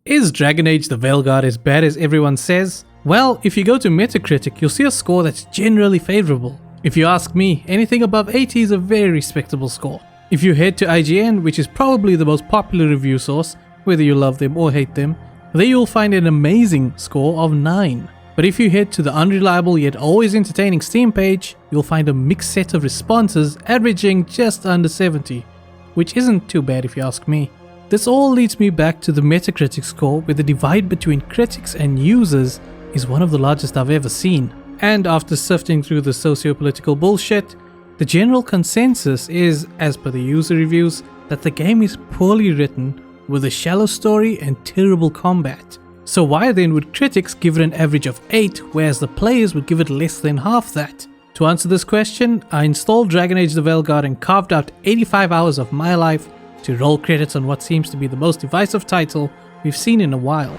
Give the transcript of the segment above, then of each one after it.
Is Dragon Age the Veilguard as bad as everyone says? Well, if you go to Metacritic, you'll see a score that's generally favorable. If you ask me, anything above 80 is a very respectable score. If you head to IGN, which is probably the most popular review source, whether you love them or hate them, there you'll find an amazing score of 9. But if you head to the unreliable yet always entertaining Steam page, you'll find a mixed set of responses averaging just under 70, which isn't too bad if you ask me. This all leads me back to the Metacritic score, where the divide between critics and users is one of the largest I've ever seen. And after sifting through the socio-political bullshit, the general consensus is, as per the user reviews, that the game is poorly written with a shallow story and terrible combat. So why then would critics give it an average of 8, whereas the players would give it less than half that? To answer this question, I installed Dragon Age the Veilguard and carved out 85 hours of my life to roll credits on what seems to be the most divisive title we've seen in a while.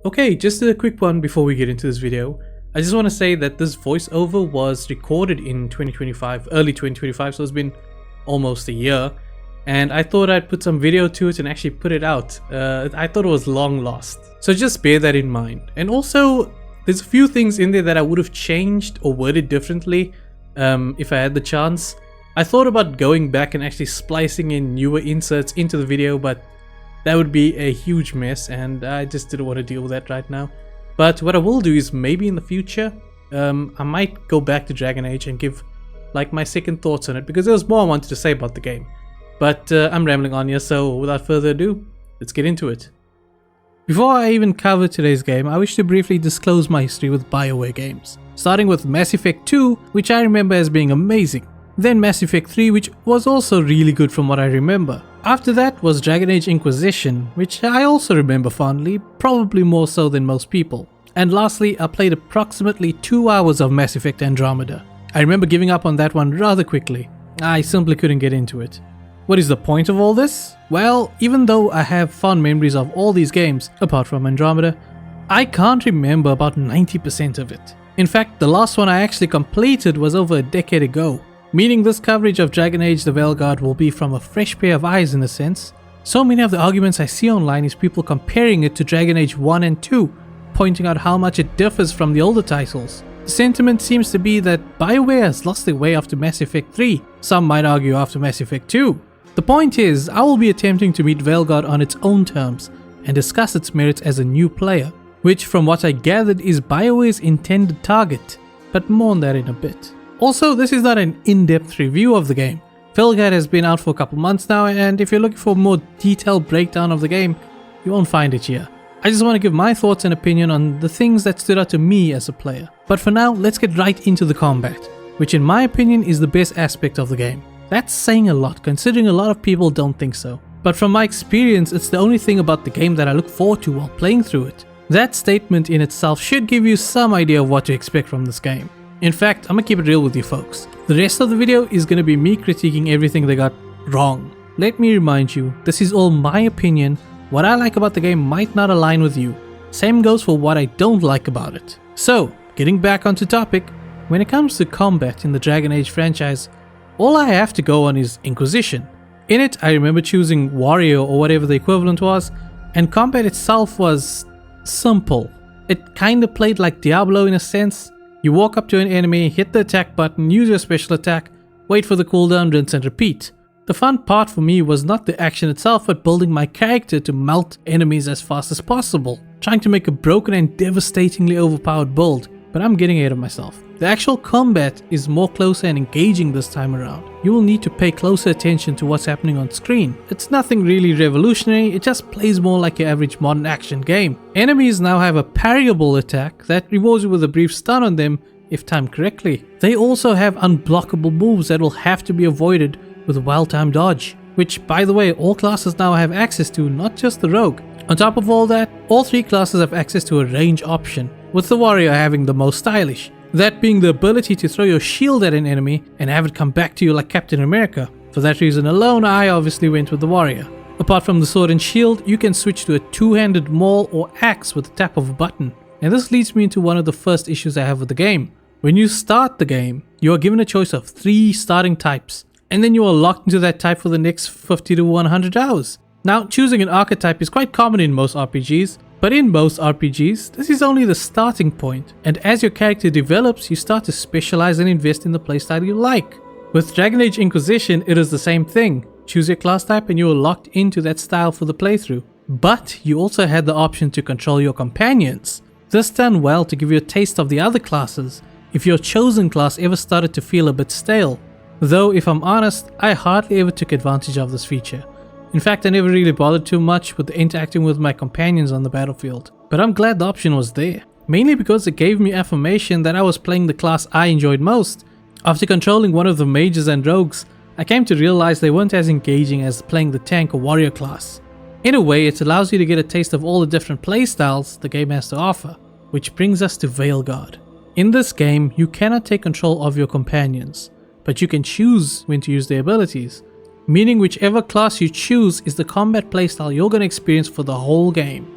Okay, just a quick one before we get into this video. I just want to say that this voiceover was recorded in 2025, early 2025, so it's been almost a year. And I thought I'd put some video to it and actually put it out. I thought it was long lost. So just bear that in mind. And also, there's a few things in there that I would have changed or worded differently if I had the chance. I thought about going back and actually splicing in newer inserts into the video, but that would be a huge mess and I just didn't want to deal with that right now. But what I will do is maybe in the future, I might go back to Dragon Age and give like my second thoughts on it, because there was more I wanted to say about the game. But I'm rambling on here, so without further ado, let's get into it. Before I even cover today's game, I wish to briefly disclose my history with BioWare games. Starting with Mass Effect 2, which I remember as being amazing. Then Mass Effect 3, which was also really good from what I remember. After that was Dragon Age Inquisition, which I also remember fondly, probably more so than most people. And lastly, I played approximately 2 hours of Mass Effect Andromeda. I remember giving up on that one rather quickly. I simply couldn't get into it. What is the point of all this? Well, even though I have fond memories of all these games, apart from Andromeda, I can't remember about 90% of it. In fact, the last one I actually completed was over a decade ago, meaning this coverage of Dragon Age the Veilguard will be from a fresh pair of eyes in a sense. So many of the arguments I see online is people comparing it to Dragon Age 1 and 2, pointing out how much it differs from the older titles. The sentiment seems to be that BioWare has lost their way after Mass Effect 3, some might argue after Mass Effect 2. The point is, I will be attempting to meet Veilguard on its own terms and discuss its merits as a new player, which from what I gathered is BioWare's intended target, but more on that in a bit. Also, this is not an in-depth review of the game. Veilguard has been out for a couple months now, and if you're looking for a more detailed breakdown of the game, you won't find it here. I just want to give my thoughts and opinion on the things that stood out to me as a player. But for now, let's get right into the combat, which in my opinion is the best aspect of the game. That's saying a lot, considering a lot of people don't think so. But from my experience, it's the only thing about the game that I look forward to while playing through it. That statement in itself should give you some idea of what to expect from this game. In fact, I'm gonna keep it real with you folks. The rest of the video is gonna be me critiquing everything they got wrong. Let me remind you, this is all my opinion. What I like about the game might not align with you. Same goes for what I don't like about it. So, getting back onto topic, when it comes to combat in the Dragon Age franchise, all I have to go on is Inquisition. In it, I remember choosing Warrior or whatever the equivalent was, and combat itself was simple. It kinda played like Diablo in a sense. You walk up to an enemy, hit the attack button, use your special attack, wait for the cooldown, rinse and repeat. The fun part for me was not the action itself, but building my character to melt enemies as fast as possible. Trying to make a broken and devastatingly overpowered build, but I'm getting ahead of myself. The actual combat is more closer and engaging this time around. You will need to pay closer attention to what's happening on screen. It's nothing really revolutionary, it just plays more like your average modern action game. Enemies now have a parryable attack that rewards you with a brief stun on them if timed correctly. They also have unblockable moves that will have to be avoided with well-timed dodge, which by the way all classes now have access to, not just the rogue. On top of all that, all three classes have access to a range option, with the warrior having the most stylish. That being the ability to throw your shield at an enemy and have it come back to you like Captain America. For that reason alone, I obviously went with the warrior. Apart from the sword and shield, you can switch to a two-handed maul or axe with the tap of a button. And this leads me into one of the first issues I have with the game. When you start the game, you are given a choice of 3 starting types, and then you are locked into that type for the next 50 to 100 hours. Now, choosing an archetype is quite common in most RPGs, but in most RPGs, this is only the starting point, and as your character develops, you start to specialize and invest in the playstyle you like. With Dragon Age Inquisition, it is the same thing. Choose your class type and you are locked into that style for the playthrough. But you also had the option to control your companions. This done well to give you a taste of the other classes, if your chosen class ever started to feel a bit stale. Though if I'm honest, I hardly ever took advantage of this feature. In fact, I never really bothered too much with interacting with my companions on the battlefield. But I'm glad the option was there, mainly because it gave me affirmation that I was playing the class I enjoyed most. After controlling one of the mages and rogues, I came to realize they weren't as engaging as playing the tank or warrior class. In a way, it allows you to get a taste of all the different playstyles the game has to offer, which brings us to Veilguard. In this game, you cannot take control of your companions, but you can choose when to use their abilities, meaning whichever class you choose is the combat playstyle you're going to experience for the whole game.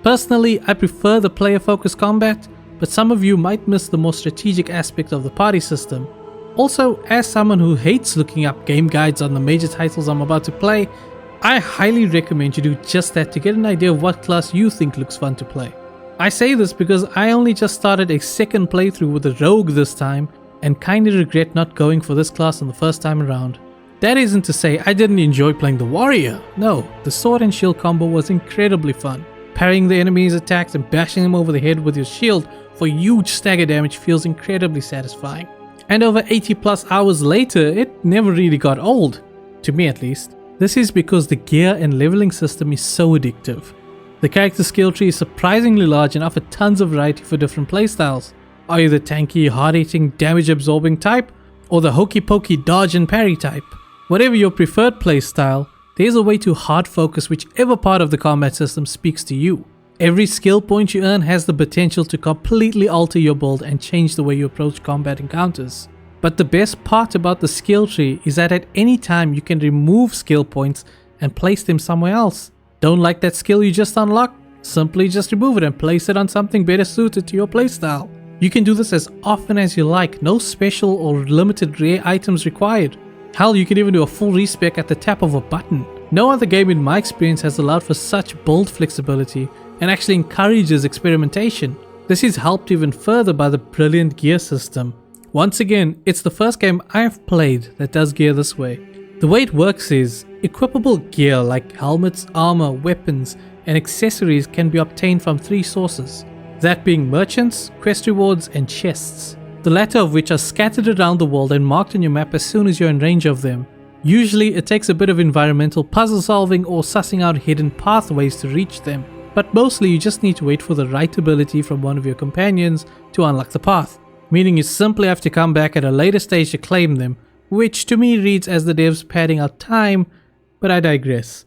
Personally, I prefer the player-focused combat, but some of you might miss the more strategic aspect of the party system. Also, as someone who hates looking up game guides on the major titles I'm about to play, I highly recommend you do just that to get an idea of what class you think looks fun to play. I say this because I only just started a second playthrough with a rogue this time and kinda regret not going for this class on the first time around. That isn't to say I didn't enjoy playing the warrior. No, the sword and shield combo was incredibly fun. Parrying the enemy's attacks and bashing them over the head with your shield for huge stagger damage feels incredibly satisfying. And over 80 plus hours later, it never really got old, to me at least. This is because the gear and leveling system is so addictive. The character skill tree is surprisingly large and offers tons of variety for different playstyles. Are you the tanky, hard-hitting, damage-absorbing type, or the hokey-pokey dodge and parry type? Whatever your preferred playstyle, there's a way to hard focus whichever part of the combat system speaks to you. Every skill point you earn has the potential to completely alter your build and change the way you approach combat encounters. But the best part about the skill tree is that at any time you can remove skill points and place them somewhere else. Don't like that skill you just unlocked? Simply just remove it and place it on something better suited to your playstyle. You can do this as often as you like, no special or limited rare items required. Hell, you can even do a full respec at the tap of a button. No other game in my experience has allowed for such bold flexibility and actually encourages experimentation. This is helped even further by the brilliant gear system. Once again, it's the first game I've played that does gear this way. The way it works is, equipable gear like helmets, armor, weapons, and accessories can be obtained from 3 sources, that being merchants, quest rewards, and chests. The latter of which are scattered around the world and marked on your map as soon as you're in range of them. Usually it takes a bit of environmental puzzle solving or sussing out hidden pathways to reach them, but mostly you just need to wait for the right ability from one of your companions to unlock the path, meaning you simply have to come back at a later stage to claim them, which to me reads as the devs padding out time, but I digress.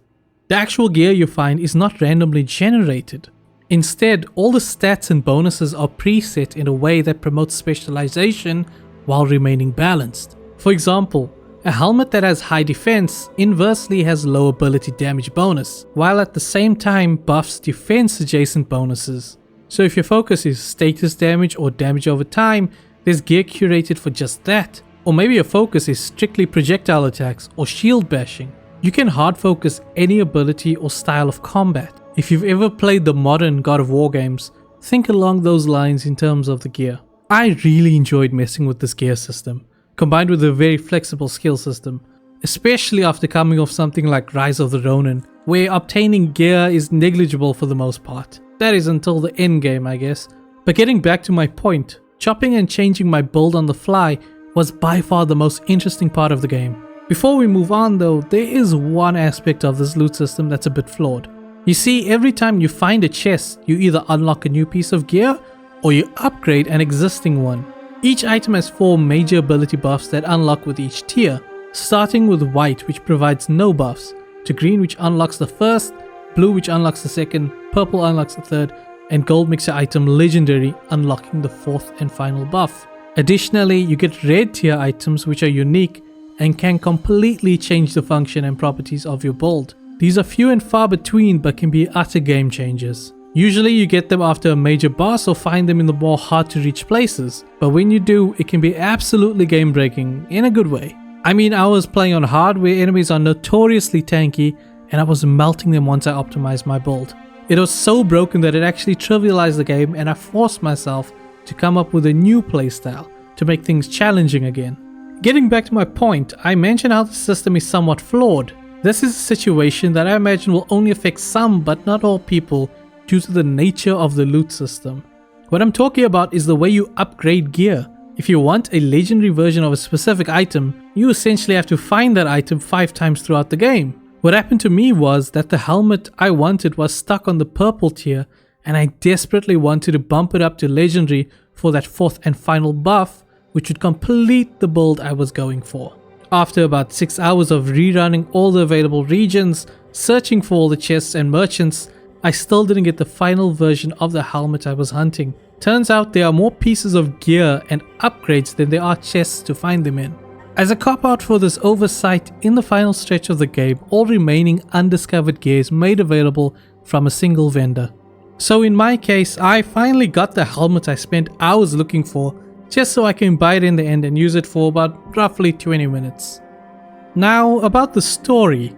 The actual gear you find is not randomly generated. Instead, all the stats and bonuses are preset in a way that promotes specialization while remaining balanced. For example, a helmet that has high defense inversely has low ability damage bonus, while at the same time buffs defense adjacent bonuses. So if your focus is status damage or damage over time, there's gear curated for just that. Or maybe your focus is strictly projectile attacks or shield bashing. You can hard focus any ability or style of combat. If you've ever played the modern God of War games, think along those lines in terms of the gear. I really enjoyed messing with this gear system, combined with a very flexible skill system, especially after coming off something like Rise of the Ronin, where obtaining gear is negligible for the most part. That is until the endgame, I guess. But getting back to my point, chopping and changing my build on the fly was by far the most interesting part of the game. Before we move on though, there is one aspect of this loot system that's a bit flawed. You see, every time you find a chest, you either unlock a new piece of gear or you upgrade an existing one. Each item has 4 major ability buffs that unlock with each tier, starting with white, which provides no buffs, to green, which unlocks the first, blue, which unlocks the second, purple unlocks the third, and gold makes your item legendary, unlocking the 4th and final buff. Additionally, you get red tier items which are unique and can completely change the function and properties of your build. These are few and far between but can be utter game changers. Usually you get them after a major boss or find them in the more hard to reach places, but when you do, it can be absolutely game breaking in a good way. I mean, I was playing on hard where enemies are notoriously tanky and I was melting them once I optimized my build. It was so broken that it actually trivialized the game, and I forced myself to come up with a new playstyle to make things challenging again. Getting back to my point, I mentioned how the system is somewhat flawed. This is a situation that I imagine will only affect some but not all people due to the nature of the loot system. What I'm talking about is the way you upgrade gear. If you want a legendary version of a specific item, you essentially have to find that item 5 times throughout the game. What happened to me was that the helmet I wanted was stuck on the purple tier, and I desperately wanted to bump it up to legendary for that 4th and final buff, which would complete the build I was going for. After about 6 hours of rerunning all the available regions, searching for all the chests and merchants, I still didn't get the final version of the helmet I was hunting. Turns out there are more pieces of gear and upgrades than there are chests to find them in. As a cop-out for this oversight, in the final stretch of the game, all remaining undiscovered gear is made available from a single vendor. So in my case, I finally got the helmet I spent hours looking for, just so I can buy it in the end and use it for about roughly 20 minutes. Now, about the story.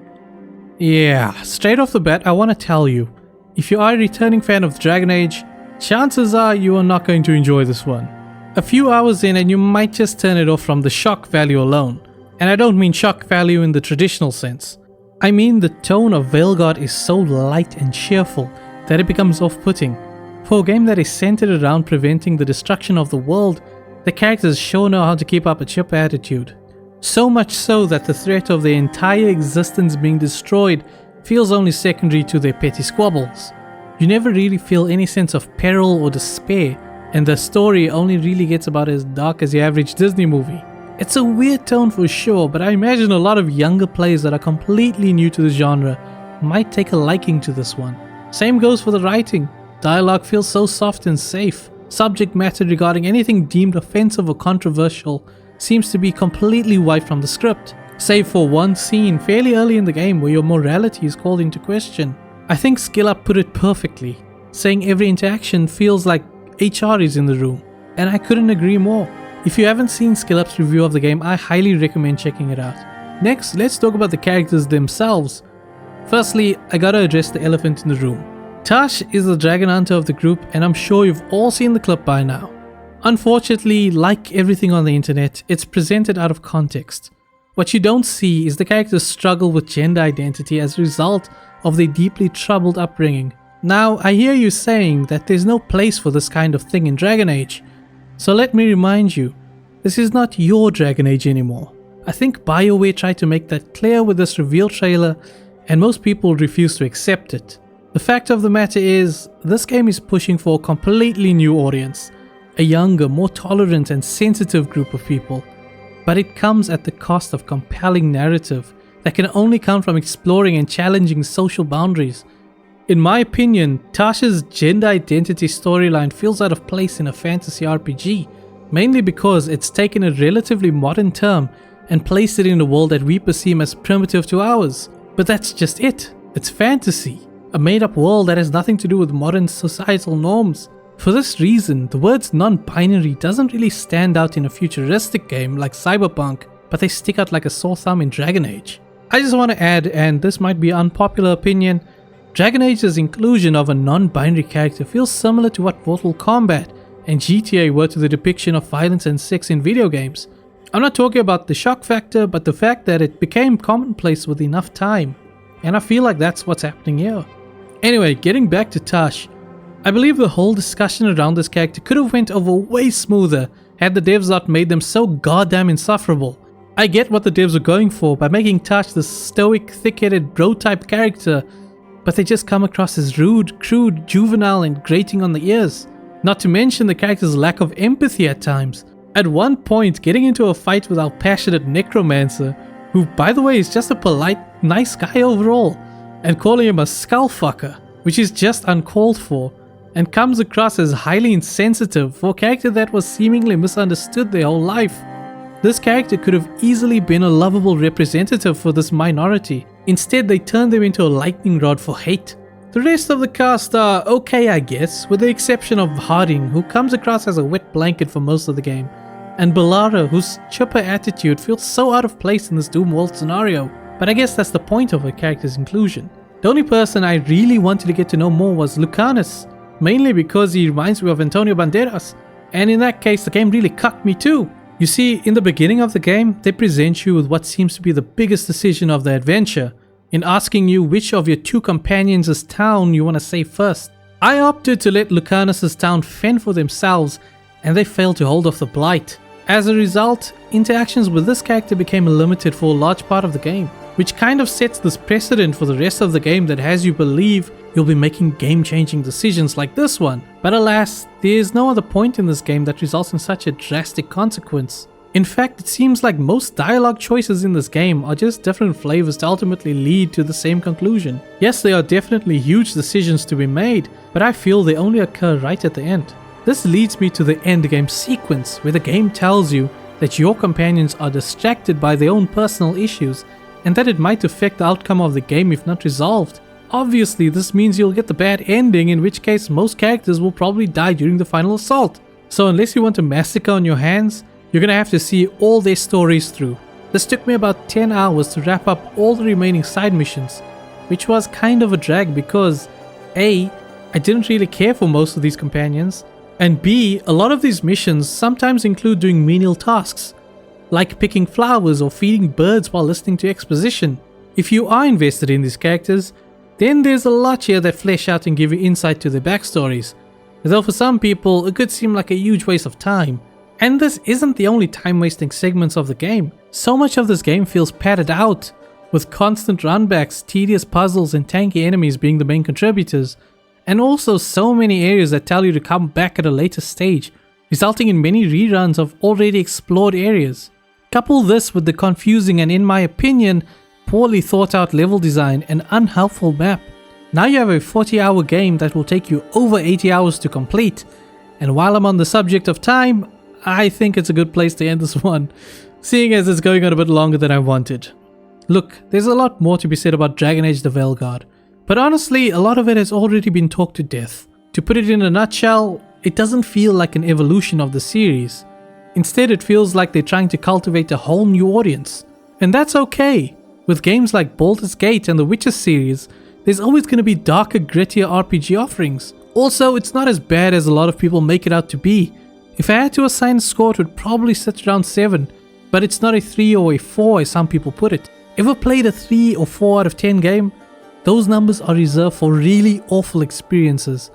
Yeah, straight off the bat I want to tell you, if you are a returning fan of Dragon Age, chances are you are not going to enjoy this one. A few hours in and you might just turn it off from the shock value alone. And I don't mean shock value in the traditional sense. I mean the tone of Veilguard is so light and cheerful that it becomes off-putting. For a game that is centered around preventing the destruction of the world, the characters sure know how to keep up a chip attitude. So much so that the threat of their entire existence being destroyed feels only secondary to their petty squabbles. You never really feel any sense of peril or despair, and the story only really gets about as dark as your average Disney movie. It's a weird tone for sure, but I imagine a lot of younger players that are completely new to the genre might take a liking to this one. Same goes for the writing. Dialogue feels so soft and safe. Subject matter regarding anything deemed offensive or controversial seems to be completely wiped from the script, save for one scene fairly early in the game where your morality is called into question. I think SkillUp put it perfectly, saying every interaction feels like HR is in the room, and I couldn't agree more. If you haven't seen SkillUp's review of the game, I highly recommend checking it out. Next, let's talk about the characters themselves. Firstly, I gotta address the elephant in the room. Tash is the dragon hunter of the group, and I'm sure you've all seen the clip by now. Unfortunately, like everything on the internet, it's presented out of context. What you don't see is the characters struggle with gender identity as a result of their deeply troubled upbringing. Now, I hear you saying that there's no place for this kind of thing in Dragon Age. So let me remind you, this is not your Dragon Age anymore. I think BioWare tried to make that clear with this reveal trailer, and most people refuse to accept it. The fact of the matter is, this game is pushing for a completely new audience, a younger, more tolerant and sensitive group of people. But it comes at the cost of compelling narrative that can only come from exploring and challenging social boundaries. In my opinion, Tasha's gender identity storyline feels out of place in a fantasy RPG, mainly because it's taken a relatively modern term and placed it in a world that we perceive as primitive to ours. But that's just it. It's fantasy, a made-up world that has nothing to do with modern societal norms. For this reason, the words non-binary doesn't really stand out in a futuristic game like Cyberpunk, but they stick out like a sore thumb in Dragon Age. I just want to add, and this might be an unpopular opinion, Dragon Age's inclusion of a non-binary character feels similar to what Mortal Kombat and GTA were to the depiction of violence and sex in video games. I'm not talking about the shock factor, but the fact that it became commonplace with enough time, and I feel like that's what's happening here. Anyway, getting back to Tash, I believe the whole discussion around this character could have went over way smoother had the devs not made them so goddamn insufferable. I get what the devs were going for by making Tash this stoic, thick-headed bro-type character, but they just come across as rude, crude, juvenile and grating on the ears. Not to mention the character's lack of empathy at times. At one point, getting into a fight with our passionate necromancer, who by the way is just a polite, nice guy overall, and calling him a skullfucker, which is just uncalled for, and comes across as highly insensitive for a character that was seemingly misunderstood their whole life. This character could have easily been a lovable representative for this minority, Instead, they turned them into a lightning rod for hate. The rest of the cast are okay, I guess, with the exception of Harding, who comes across as a wet blanket for most of the game, and Bellara, whose chipper attitude feels so out of place in this Doom World scenario, but I guess that's the point of her character's inclusion. The only person I really wanted to get to know more was Lucanus, mainly because he reminds me of Antonio Banderas, and in that case the game really cucked me too. You see, in the beginning of the game, they present you with what seems to be the biggest decision of the adventure, in asking you which of your two companions' town you want to save first. I opted to let Lucanus' town fend for themselves, and they failed to hold off the blight. As a result, interactions with this character became limited for a large part of the game, which kind of sets this precedent for the rest of the game that has you believe you'll be making game-changing decisions like this one. But alas, there is no other point in this game that results in such a drastic consequence. In fact, it seems like most dialogue choices in this game are just different flavors to ultimately lead to the same conclusion. Yes, there are definitely huge decisions to be made, but I feel they only occur right at the end. This leads me to the endgame sequence, where the game tells you that your companions are distracted by their own personal issues, and that it might affect the outcome of the game if not resolved. Obviously, this means you'll get the bad ending, in which case most characters will probably die during the final assault. So unless you want a massacre on your hands, you're gonna have to see all their stories through. This took me about 10 hours to wrap up all the remaining side missions, which was kind of a drag because A, I didn't really care for most of these companions, and B, a lot of these missions sometimes include doing menial tasks, like picking flowers or feeding birds while listening to exposition. If you are invested in these characters, then there's a lot here that flesh out and give you insight to their backstories, though for some people it could seem like a huge waste of time. And this isn't the only time-wasting segments of the game. So much of this game feels padded out, with constant runbacks, tedious puzzles and tanky enemies being the main contributors, and also so many areas that tell you to come back at a later stage, resulting in many reruns of already explored areas. Couple this with the confusing and, in my opinion, poorly thought out level design and unhelpful map. Now you have a 40-hour game that will take you over 80 hours to complete, and while I'm on the subject of time, I think it's a good place to end this one, seeing as it's going on a bit longer than I wanted. Look, there's a lot more to be said about Dragon Age the Veilguard, but honestly a lot of it has already been talked to death. To put it in a nutshell, it doesn't feel like an evolution of the series. Instead, it feels like they're trying to cultivate a whole new audience. And that's okay. With games like Baldur's Gate and the Witcher series, there's always going to be darker, grittier RPG offerings. Also, it's not as bad as a lot of people make it out to be. If I had to assign a score, it would probably sit around 7, but it's not a 3 or a 4 as some people put it. Ever played a 3 or 4 out of 10 game? Those numbers are reserved for really awful experiences.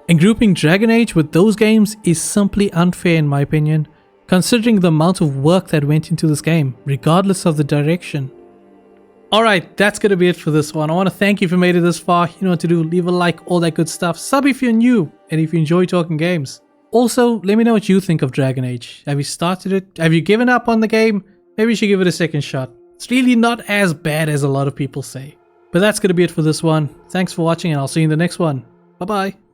And grouping Dragon Age with those games is simply unfair in my opinion, considering the amount of work that went into this game, regardless of the direction. Alright, that's gonna be it for this one. I want to thank you if you made it this far. You know what to do, leave a like, all that good stuff. Sub if you're new, and if you enjoy talking games. Also, let me know what you think of Dragon Age. Have you started it? Have you given up on the game? Maybe you should give it a second shot. It's really not as bad as a lot of people say. But that's gonna be it for this one. Thanks for watching, and I'll see you in the next one. Bye bye.